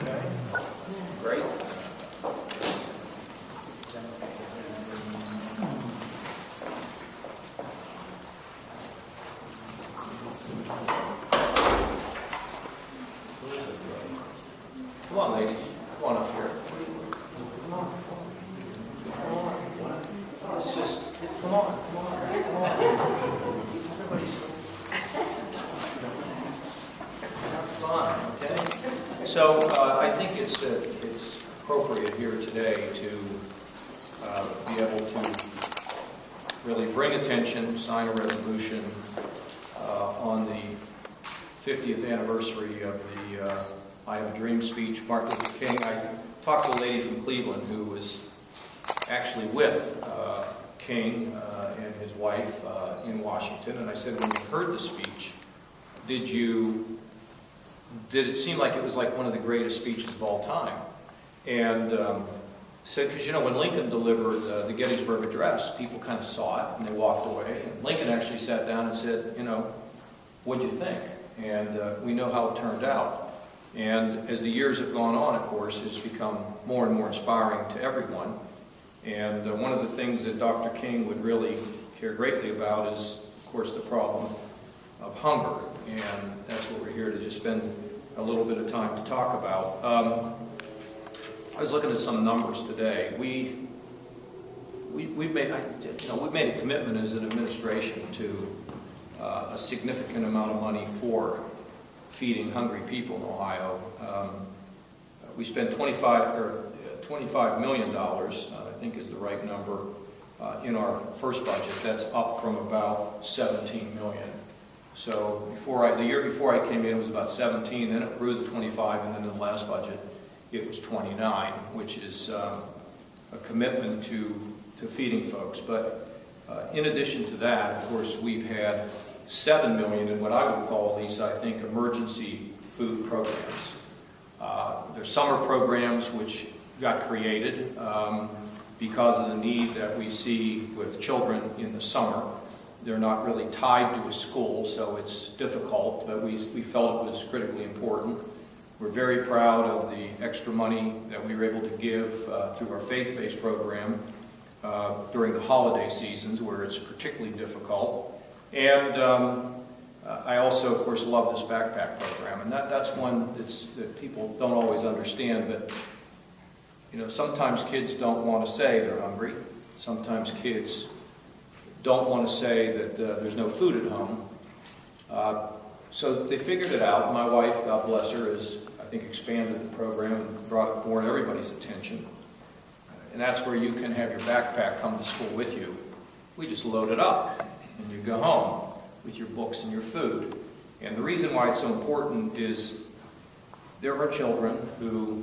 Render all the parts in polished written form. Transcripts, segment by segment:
Okay, great. Come on, ladies. Come on up here. Let's just, come on. Everybody's have fun, okay? So I think it's appropriate here today to be able to really bring attention, sign a resolution on the 50th anniversary of the I Have a Dream speech, Martin Luther King. I talked to a lady from Cleveland who was actually with King and his wife in Washington, and I said, when you heard the speech, did it seem like it was like one of the greatest speeches of all time? And said, because when Lincoln delivered the Gettysburg Address, people kind of saw it and they walked away. And Lincoln actually sat down and said, what'd you think? And we know how it turned out. And as the years have gone on, of course, it's become more and more inspiring to everyone. And one of the things that Dr. King would really care greatly about is, of course, the problem of hunger. And that's what we're here to just spend a little bit of time to talk about. I was looking at some numbers today. We've made a commitment as an administration to a significant amount of money for feeding hungry people in Ohio. We spent $25 million, I think is the right number, in our first budget. That's up from about $17 million. So the year before I came in, it was about 17, then it grew to 25, and then in the last budget, it was 29, which is a commitment to feeding folks. But in addition to that, of course, we've had $7 million in what I would call, at least I think, emergency food programs. There's summer programs which got created because of the need that we see with children in the summer. They're not really tied to a school, so it's difficult, but we felt it was critically important. We're very proud of the extra money that we were able to give through our faith-based program during the holiday seasons, where it's particularly difficult. And I also, of course, love this backpack program, and that's one that people don't always understand. But sometimes kids don't want to say they're hungry. Sometimes kids don't want to say that there's no food at home. So they figured it out. My wife, God bless her, has, I think, expanded the program and brought it more to everybody's attention. And that's where you can have your backpack come to school with you. We just load it up, and you go home with your books and your food. And the reason why it's so important is there are children who,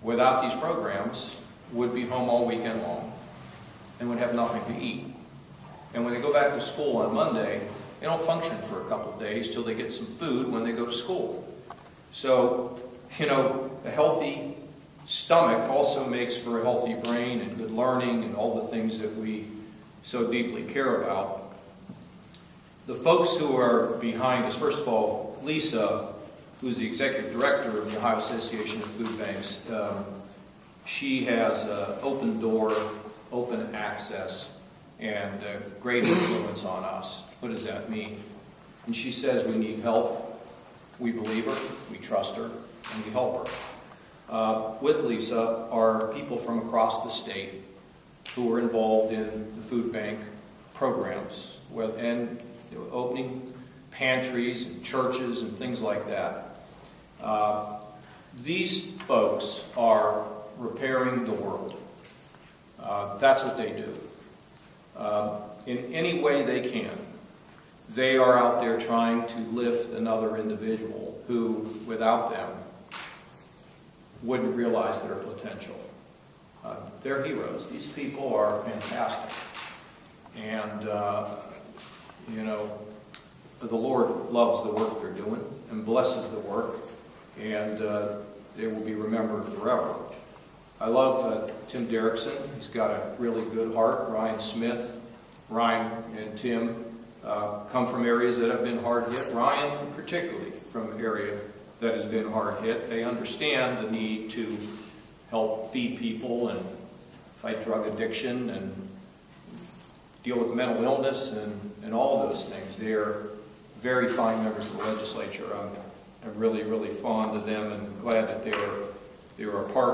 without these programs, would be home all weekend long and would have nothing to eat. And when they go back to school on Monday, they don't function for a couple of days till they get some food when they go to school. So, a healthy stomach also makes for a healthy brain and good learning and all the things that we so deeply care about. The folks who are behind us, first of all, Lisa, who's the executive director of the Ohio Association of Food Banks, she has open door, open access, and great influence on us. What does that mean? And she says we need help. We believe her, we trust her, and we help her. With Lisa are people from across the state who are involved in the food bank programs and opening pantries and churches and things like that. These folks are repairing the world. That's what they do. In any way they can, they are out there trying to lift another individual who, without them, wouldn't realize their potential. They're heroes. These people are fantastic. And, the Lord loves the work they're doing and blesses the work, and they will be remembered forever. I love Tim Derrickson. He's got a really good heart. Ryan Smith, Ryan and Tim come from areas that have been hard hit. Ryan particularly from an area that has been hard hit. They understand the need to help feed people and fight drug addiction and deal with mental illness and all of those things. They are very fine members of the legislature. I'm really, really fond of them and glad that they are a part